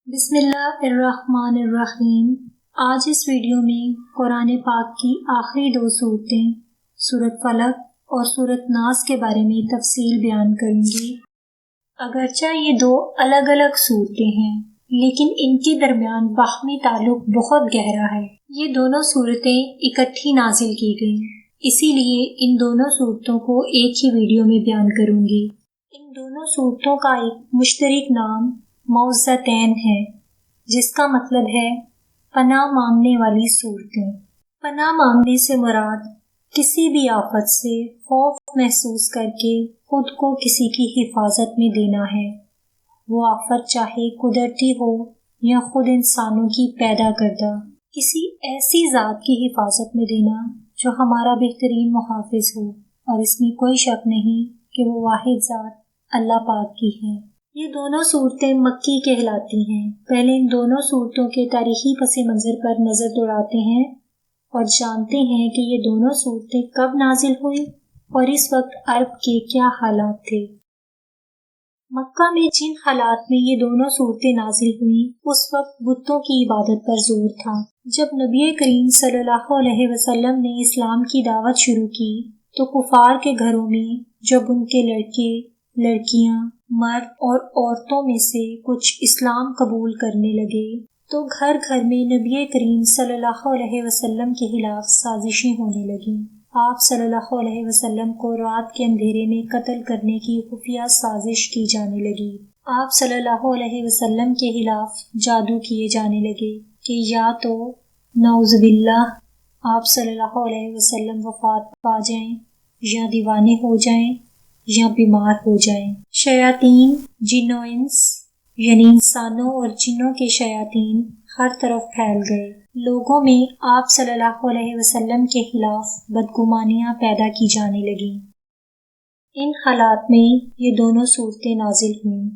بسم اللہ الرحمن الرحیم۔ آج اس ویڈیو میں قرآن پاک کی آخری دو صورتیں سورۃ فلق اور سورۃ ناس کے بارے میں تفصیل بیان کروں گی۔ اگرچہ یہ دو الگ الگ صورتیں ہیں لیکن ان کے درمیان باہمی تعلق بہت گہرا ہے۔ یہ دونوں صورتیں اکٹھی نازل کی گئیں، اسی لیے ان دونوں صورتوں کو ایک ہی ویڈیو میں بیان کروں گی۔ ان دونوں صورتوں کا ایک مشترک نام معوذتین ہے، جس کا مطلب ہے پناہ مانگنے والی صورتیں۔ پناہ مانگنے سے مراد کسی بھی آفت سے خوف محسوس کر کے خود کو کسی کی حفاظت میں دینا ہے، وہ آفت چاہے قدرتی ہو یا خود انسانوں کی پیدا کردہ، کسی ایسی ذات کی حفاظت میں دینا جو ہمارا بہترین محافظ ہو، اور اس میں کوئی شک نہیں کہ وہ واحد ذات اللہ پاک کی ہے۔ یہ دونوں صورتیں مکی کہلاتی ہیں۔ پہلے ان دونوں صورتوں کے تاریخی پس منظر پر نظر دوڑاتے ہیں اور جانتے ہیں کہ یہ دونوں صورتیں کب نازل ہوئی اور اس وقت عرب کے کیا حالات تھے۔ مکہ میں جن حالات میں یہ دونوں صورتیں نازل ہوئیں اس وقت بتوں کی عبادت پر زور تھا۔ جب نبی کریم صلی اللہ علیہ وسلم نے اسلام کی دعوت شروع کی تو کفار کے گھروں میں جب ان کے لڑکے، لڑکیاں، مرد اور عورتوں میں سے کچھ اسلام قبول کرنے لگے تو گھر گھر میں نبی کریم صلی اللہ علیہ وسلم کے خلاف سازشیں ہونے لگیں۔ آپ صلی اللہ علیہ وسلم کو رات کے اندھیرے میں قتل کرنے کی خفیہ سازش کی جانے لگی۔ آپ صلی اللہ علیہ وسلم کے خلاف جادو کیے جانے لگے کہ یا تو نعوذ باللہ آپ صلی اللہ علیہ وسلم وفات پا جائیں یا دیوانے ہو جائیں یا بیمار ہو جائیں۔ شیاطین، جن و انس یعنی انسانوں اور جنوں کے شیاطین ہر طرف پھیل گئے۔ لوگوں میں آپ صلی اللہ علیہ وسلم کے خلاف بدگمانیاں پیدا کی جانے لگیں۔ ان حالات میں یہ دونوں صورتیں نازل ہوئیں۔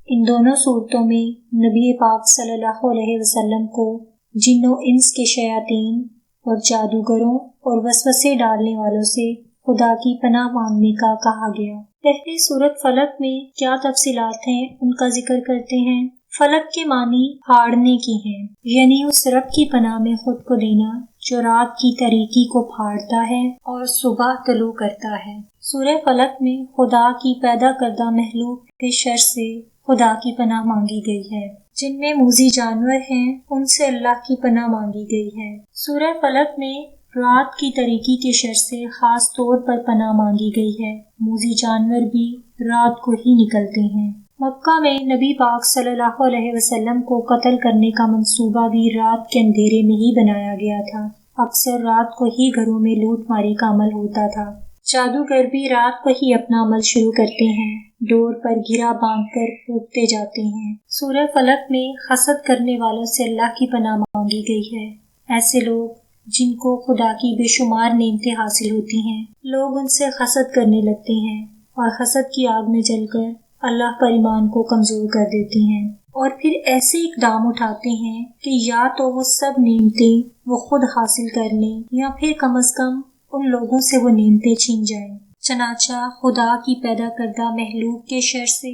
ان دونوں صورتوں میں نبی پاک صلی اللہ علیہ وسلم کو جن و انس کے شیاطین اور جادوگروں اور وسوسے ڈالنے والوں سے خدا کی پناہ مانگنے کا کہا گیا۔ پہلے سورۃ فلق میں کیا تفصیلات ہیں ان کا ذکر کرتے ہیں۔ فلق کے معنی پھاڑنے کی ہیں، یعنی اس رب کی پناہ میں خود کو دینا جو رات کی تاریکی کو پھاڑتا ہے اور صبح طلوع کرتا ہے۔ سورہ فلق میں خدا کی پیدا کردہ مخلوق کے شر سے خدا کی پناہ مانگی گئی ہے۔ جن میں موذی جانور ہیں ان سے اللہ کی پناہ مانگی گئی ہے۔ سورہ فلق میں رات کی تاریکی کے شر سے خاص طور پر پناہ مانگی گئی ہے۔ موذی جانور بھی رات کو ہی نکلتے ہیں۔ مکہ میں نبی پاک صلی اللہ علیہ وسلم کو قتل کرنے کا منصوبہ بھی رات کے اندھیرے میں ہی بنایا گیا تھا۔ اکثر رات کو ہی گھروں میں لوٹ ماری کا عمل ہوتا تھا۔ جادوگر بھی رات کو ہی اپنا عمل شروع کرتے ہیں، ڈور پر گھرا باندھ کر پھونکتے جاتے ہیں۔ سورہ فلق میں حسد کرنے والوں سے اللہ کی پناہ مانگی گئی ہے۔ ایسے لوگ جن کو خدا کی بے شمار نعمتیں حاصل ہوتی ہیں، لوگ ان سے حسد کرنے لگتے ہیں اور حسد کی آگ میں جل کر اللہ پر ایمان کو کمزور کر دیتے ہیں، اور پھر ایسے اقدام اٹھاتے ہیں کہ یا تو وہ سب نعمتیں وہ خود حاصل کر لیں یا پھر کم از کم ان لوگوں سے وہ نعمتیں چھین جائیں۔ چنانچہ خدا کی پیدا کردہ مخلوق کے شر سے،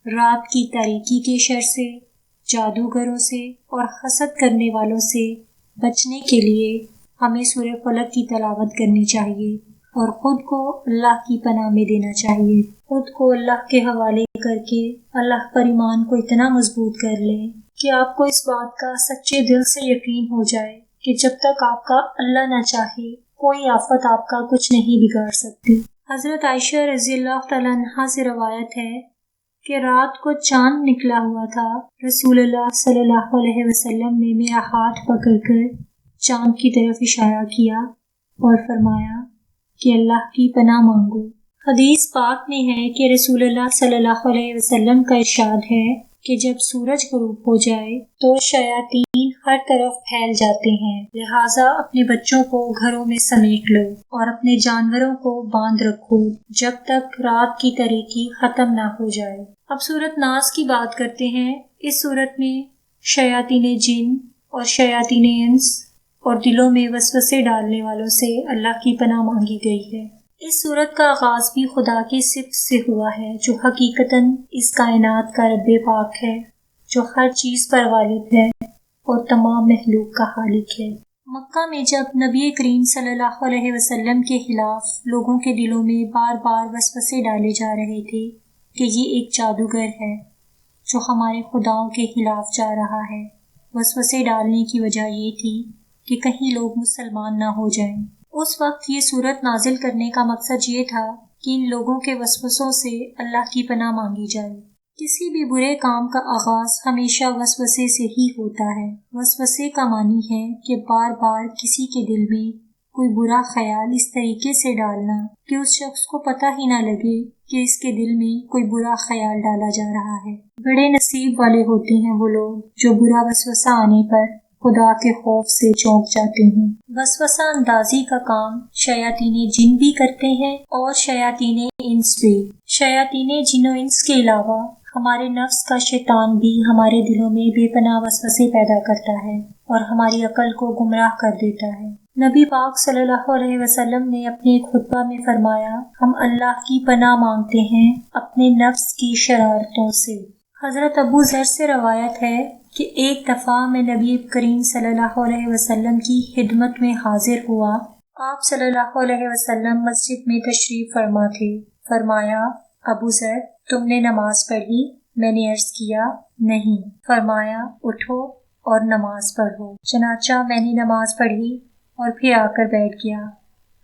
رات کی تاریکی کے شر سے، جادوگروں سے اور حسد کرنے والوں سے بچنے کے لیے ہمیں سورہ فلق کی تلاوت کرنی چاہیے اور خود کو اللہ کی پناہ میں دینا چاہیے۔ خود کو اللہ کے حوالے کر کے اللہ پر ایمان کو اتنا مضبوط کر لیں کہ آپ کو اس بات کا سچے دل سے یقین ہو جائے کہ جب تک آپ کا اللہ نہ چاہے کوئی آفت آپ کا کچھ نہیں بگاڑ سکتی۔ حضرت عائشہ رضی اللہ تعالیٰ عنہا سے روایت ہے کہ رات کو چاند نکلا ہوا تھا، رسول اللہ صلی اللہ علیہ وسلم نے میرا ہاتھ پکڑ کر چاند کی طرف اشارہ کیا اور فرمایا کہ اللہ کی پناہ مانگو۔ حدیث پاک میں ہے کہ رسول اللہ صلی اللہ علیہ وسلم کا ارشاد ہے کہ جب سورج غروب ہو جائے تو شیاطین ہر طرف پھیل جاتے ہیں، لہٰذا اپنے بچوں کو گھروں میں سمیٹ لو اور اپنے جانوروں کو باندھ رکھو جب تک رات کی تاریکی ختم نہ ہو جائے۔ اب سورۃ ناس کی بات کرتے ہیں۔ اس سورت میں شیاطین جن اور شیاطین انس اور دلوں میں وسوسے ڈالنے والوں سے اللہ کی پناہ مانگی گئی ہے۔ اس سورت کا آغاز بھی خدا کی صفت سے ہوا ہے جو حقیقتاً اس کائنات کا رب پاک ہے، جو ہر چیز پر غالب ہے اور تمام مخلوق کا خالق ہے۔ مکہ میں جب نبی کریم صلی اللہ علیہ وسلم کے خلاف لوگوں کے دلوں میں بار بار وسوسے ڈالے جا رہے تھے کہ یہ ایک جادوگر ہے جو ہمارے خداؤں کے خلاف جا رہا ہے، وسوسے ڈالنے کی وجہ یہ تھی کہ کہیں لوگ مسلمان نہ ہو جائیں۔ اس وقت یہ صورت نازل کرنے کا مقصد یہ تھا کہ ان لوگوں کے وسوسوں سے اللہ کی پناہ مانگی جائے۔ کسی بھی برے کام کا آغاز ہمیشہ وسوسے سے ہی ہوتا ہے۔ وسوسے کا معنی ہے کہ بار بار کسی کے دل میں کوئی برا خیال اس طریقے سے ڈالنا کہ اس شخص کو پتہ ہی نہ لگے کہ اس کے دل میں کوئی برا خیال ڈالا جا رہا ہے۔ بڑے نصیب والے ہوتے ہیں وہ لوگ جو برا وسوسہ آنے پر خدا کے خوف سے چونک جاتے ہیں۔ وسوسہ اندازی کا کام شیاطین جن بھی کرتے ہیں اور شیاطین انس بھی۔ شیاطین جن و انس کے علاوہ ہمارے نفس کا شیطان بھی ہمارے دلوں میں بے پناہ وسوسے پیدا کرتا ہے اور ہماری عقل کو گمراہ کر دیتا ہے۔ نبی پاک صلی اللہ علیہ وسلم نے اپنے ایک خطبہ میں فرمایا، ہم اللہ کی پناہ مانگتے ہیں اپنے نفس کی شرارتوں سے۔ حضرت ابو ذر سے روایت ہے کہ ایک دفعہ میں نبی کریم صلی اللہ علیہ وسلم کی خدمت میں حاضر ہوا۔ آپ صلی اللہ علیہ وسلم مسجد میں تشریف فرما تھے۔ فرمایا، ابو ذر تم نے نماز پڑھی؟ میں نے عرض کیا نہیں۔ فرمایا، اٹھو اور نماز پڑھو۔ چنانچہ میں نے نماز پڑھی اور پھر آ کر بیٹھ گیا۔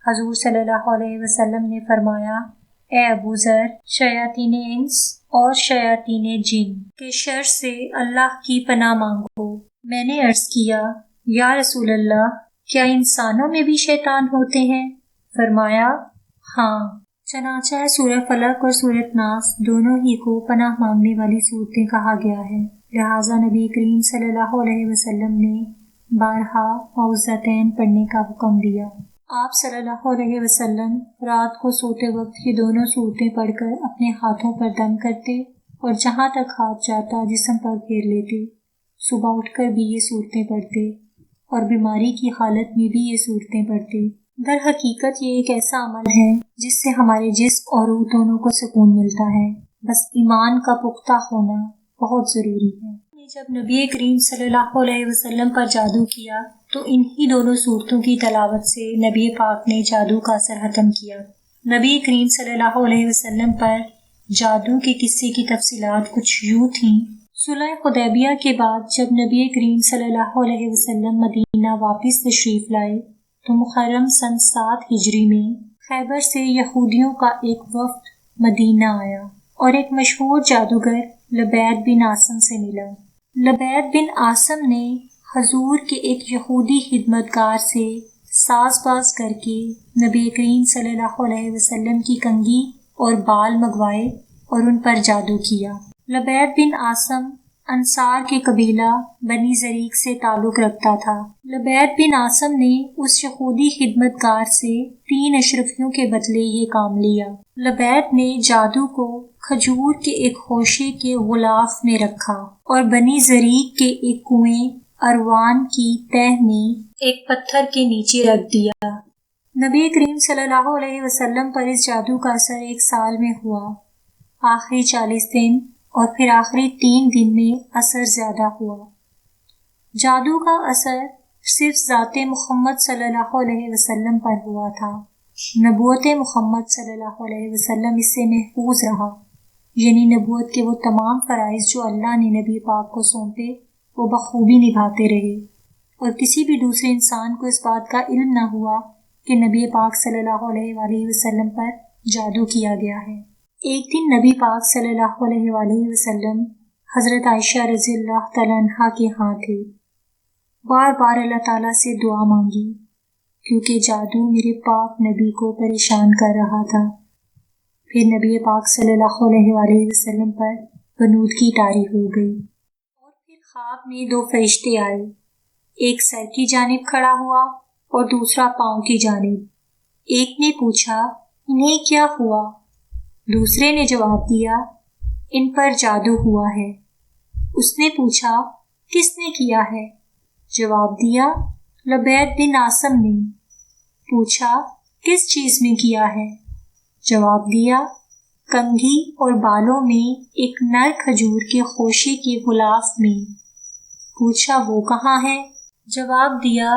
حضور صلی اللہ علیہ وسلم نے فرمایا، اے ابو ذر، شیاطین انس اور شیاطین جن کے شر سے اللہ کی پناہ مانگو۔ میں نے عرض کیا، یا رسول اللہ، کیا انسانوں میں بھی شیطان ہوتے ہیں؟ فرمایا، ہاں۔ چنانچہ سورہ فلق اور سورہ ناس دونوں ہی کو پناہ مانگنے والی صورتیں کہا گیا ہے، لہٰذا نبی کریم صلی اللہ علیہ وسلم نے بارہا معوذتین پڑھنے کا حکم دیا۔ آپ صلی اللہ علیہ وسلم رات کو سوتے وقت یہ دونوں صورتیں پڑھ کر اپنے ہاتھوں پر دم کرتے اور جہاں تک ہاتھ جاتا جسم پر پھیر لیتے۔ صبح اٹھ کر بھی یہ صورتیں پڑھتے اور بیماری کی حالت میں بھی یہ صورتیں پڑھتے۔ در حقیقت یہ ایک ایسا عمل ہے جس سے ہمارے جسم اور روح دونوں کو سکون ملتا ہے، بس ایمان کا پختہ ہونا بہت ضروری ہے۔ جب نبی کریم صلی اللہ علیہ وسلم پر جادو کیا تو انہی دونوں صورتوں کی تلاوت سے نبی پاک نے جادو کا اثر ختم کیا۔ نبی کریم صلی اللہ علیہ وسلم پر جادو کے قصے کی تفصیلات کچھ یوں تھیں۔ صلح حدیبیہ کے بعد جب نبی کریم صلی اللہ علیہ وسلم مدینہ واپس تشریف لائے تو محرم سن 7 ہجری میں خیبر سے یہودیوں کا ایک وفد مدینہ آیا اور ایک مشہور جادوگر لبید بن عاصم سے ملا۔ لبید بن عاصم نے حضور کے ایک یہودی خدمتگار سے ساز باز کر کے نبی کریم صلی اللہ علیہ وسلم کی کنگھی اور بال منگوائے اور ان پر جادو کیا۔ لبید بن عاصم انصار کے قبیلہ بنی زریق سے تعلق رکھتا تھا۔ لبید بن عاصم نے اس یہودی خدمتگار سے 3 اشرفیوں کے بدلے یہ کام لیا۔ لبید نے جادو کو کھجور کے ایک خوشے کے غلاف میں رکھا اور بنی زریق کے ایک کنویں اروان کی تہ میں ایک پتھر کے نیچے رکھ دیا۔ نبی کریم صلی اللہ علیہ وسلم پر اس جادو کا اثر 1 سال میں ہوا، آخری 40 دن اور پھر آخری 3 دن میں اثر زیادہ ہوا۔ جادو کا اثر صرف ذات محمد صلی اللہ علیہ وسلم پر ہوا تھا، نبوت محمد صلی اللہ علیہ وسلم اس سے محفوظ رہا، یعنی نبوت کے وہ تمام فرائض جو اللہ نے نبی پاک کو سونپے وہ بخوبی نبھاتے رہے، اور کسی بھی دوسرے انسان کو اس بات کا علم نہ ہوا کہ نبی پاک صلی اللہ علیہ وآلہ وسلم پر جادو کیا گیا ہے۔ ایک دن نبی پاک صلی اللہ علیہ وآلہ وسلم حضرت عائشہ رضی اللہ تعالیٰ عنہا کے ہاں تھے۔ بار بار اللہ تعالیٰ سے دعا مانگی کیونکہ جادو میرے پاک نبی کو پریشان کر رہا تھا۔ پھر نبی پاک صلی اللہ علیہ وآلہ وسلم پر بنود کی طاری ہو گئی اور پھر خواب میں 2 فرشتے آئے، ایک سر کی جانب کھڑا ہوا اور دوسرا پاؤں کی جانب۔ ایک نے پوچھا انہیں کیا ہوا؟ دوسرے نے جواب دیا ان پر جادو ہوا ہے۔ اس نے پوچھا کس نے کیا ہے؟ جواب دیا لبید بن عاصم نے۔ پوچھا کس چیز میں کیا ہے؟ جواب دیا کنگھی اور بالوں میں ایک نر کھجور کے خوشے کے غلاف میں۔ پوچھا وہ کہاں ہے؟ جواب دیا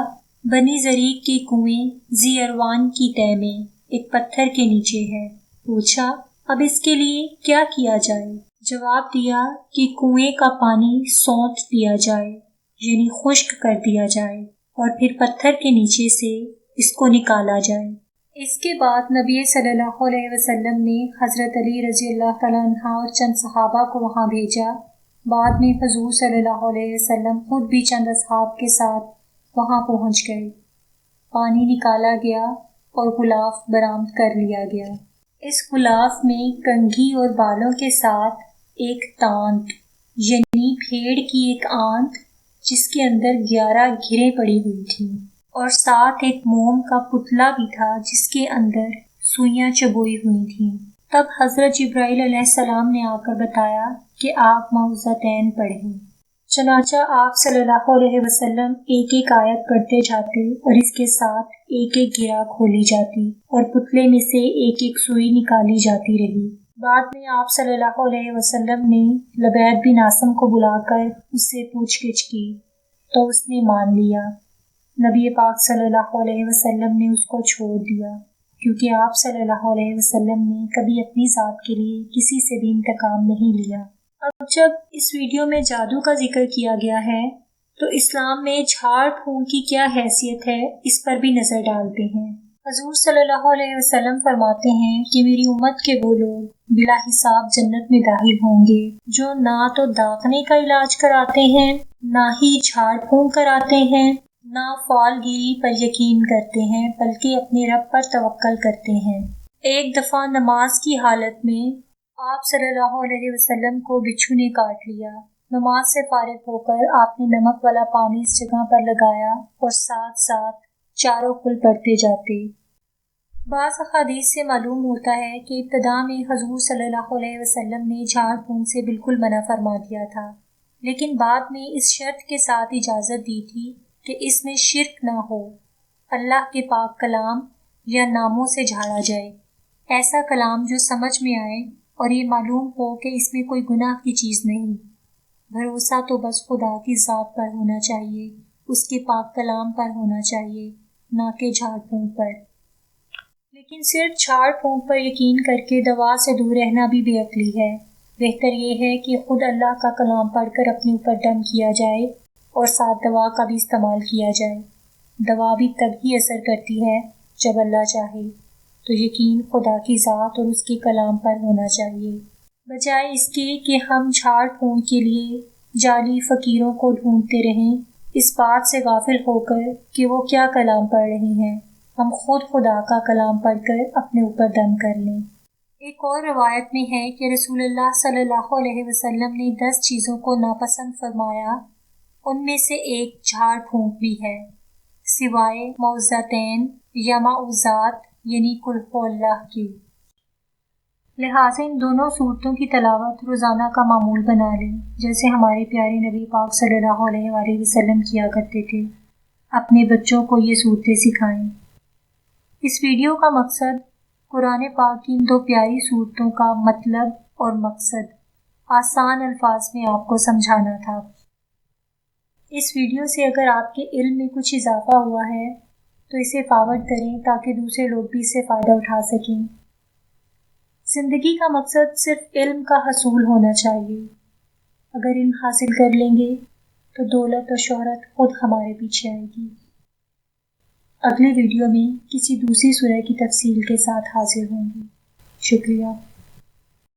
بنی زریق کے کنویں ذی اروان کی تہ میں ایک پتھر کے نیچے ہے۔ پوچھا اب اس کے لیے کیا کیا جائے؟ جواب دیا کہ کنویں کا پانی سونت دیا جائے، یعنی خشک کر دیا جائے، اور پھر پتھر کے نیچے سے اس کو نکالا جائے۔ اس کے بعد نبی صلی اللہ علیہ وسلم نے حضرت علی رضی اللہ تعالیٰ عنہ اور چند صحابہ کو وہاں بھیجا۔ بعد میں حضور صلی اللہ علیہ وسلم خود بھی چند اصحاب کے ساتھ وہاں پہنچ گئے۔ پانی نکالا گیا اور غلاف برآمد کر لیا گیا۔ اس غلاف میں کنگھی اور بالوں کے ساتھ ایک تانت، یعنی بھیڑ کی ایک آنت جس کے اندر 11 گھریں پڑی ہوئی تھیں، اور ساتھ ایک موم کا پتلا بھی تھا جس کے اندر سوئیاں چبوئی ہوئی تھیں۔ تب حضرت جبرائیل علیہ السلام نے آ کر بتایا کہ آپ معوذتین پڑھیں۔ چنانچہ آپ صلی اللہ علیہ وسلم ایک ایک آیت پڑھتے جاتے اور اس کے ساتھ ایک ایک گھرا کھولی جاتی اور پتلے میں سے ایک ایک سوئی نکالی جاتی رہی۔ بعد میں آپ صلی اللہ علیہ وسلم نے لبید بن عاصم کو بلا کر اس سے پوچھ گچھ کی تو اس نے مان لیا۔ نبی پاک صلی اللہ علیہ وسلم نے اس کو چھوڑ دیا، کیونکہ آپ صلی اللہ علیہ وسلم نے کبھی اپنی ذات کے لیے کسی سے بھی انتقام نہیں لیا۔ اب جب اس ویڈیو میں جادو کا ذکر کیا گیا ہے تو اسلام میں جھاڑ پھونک کی کیا حیثیت ہے، اس پر بھی نظر ڈالتے ہیں۔ حضور صلی اللہ علیہ وسلم فرماتے ہیں کہ میری امت کے وہ لوگ بلا حساب جنت میں داخل ہوں گے جو نہ تو داغنے کا علاج کراتے ہیں، نہ ہی جھاڑ پھونک کراتے ہیں، نہ فال گیری پر یقین کرتے ہیں، بلکہ اپنے رب پر توکل کرتے ہیں۔ ایک دفعہ نماز کی حالت میں آپ صلی اللہ علیہ وسلم کو بچھو نے کاٹ لیا۔ نماز سے فارغ ہو کر آپ نے نمک والا پانی اس جگہ پر لگایا اور ساتھ ساتھ چاروں کل پڑھتے جاتے۔ بعض احادیث سے معلوم ہوتا ہے کہ ابتدا میں حضور صلی اللہ علیہ وسلم نے جھاڑ پھونک سے بالکل منع فرما دیا تھا، لیکن بعد میں اس شرط کے ساتھ اجازت دی تھی کہ اس میں شرک نہ ہو، اللہ کے پاک کلام یا ناموں سے جھاڑا جائے، ایسا کلام جو سمجھ میں آئے اور یہ معلوم ہو کہ اس میں کوئی گناہ کی چیز نہیں۔ بھروسہ تو بس خدا کی ذات پر ہونا چاہیے، اس کے پاک کلام پر ہونا چاہیے، نہ کہ جھاڑ پھونک پر۔ لیکن صرف جھاڑ پھونک پر یقین کر کے دوا سے دور رہنا بھی بے عقلی ہے۔ بہتر یہ ہے کہ خود اللہ کا کلام پڑھ کر اپنے اوپر دم کیا جائے اور ساتھ دوا کا بھی استعمال کیا جائے۔ دوا بھی تب ہی اثر کرتی ہے جب اللہ چاہے، تو یقین خدا کی ذات اور اس کے کلام پر ہونا چاہیے، بجائے اس کے کہ ہم جھاڑ پھونک کے لیے جعلی فقیروں کو ڈھونڈتے رہیں، اس بات سے غافل ہو کر کہ وہ کیا کلام پڑھ رہے ہیں۔ ہم خود خدا کا کلام پڑھ کر اپنے اوپر دم کر لیں۔ ایک اور روایت میں ہے کہ رسول اللہ صلی اللہ علیہ وسلم نے 10 چیزوں کو ناپسند فرمایا، ان میں سے ایک جھاڑ پھونک بھی ہے، سوائے معوذتین یا معوذات یعنی قل ہو اللہ کی۔ لہٰذا ان دونوں صورتوں کی تلاوت روزانہ کا معمول بنا لیں، جیسے ہمارے پیارے نبی پاک صلی اللہ علیہ وآلہ وسلم کیا کرتے تھے۔ اپنے بچوں کو یہ صورتیں سکھائیں۔ اس ویڈیو کا مقصد قرآن پاک کی ان 2 پیاری صورتوں کا مطلب اور مقصد آسان الفاظ میں آپ کو سمجھانا تھا۔ اس ویڈیو سے اگر آپ کے علم میں کچھ اضافہ ہوا ہے تو اسے فارورڈ کریں تاکہ دوسرے لوگ بھی اس سے فائدہ اٹھا سکیں۔ زندگی کا مقصد صرف علم کا حصول ہونا چاہیے۔ اگر علم حاصل کر لیں گے تو دولت اور شہرت خود ہمارے پیچھے آئے گی۔ اگلے ویڈیو میں کسی دوسری سورہ کی تفصیل کے ساتھ حاضر ہوں گی۔ شکریہ۔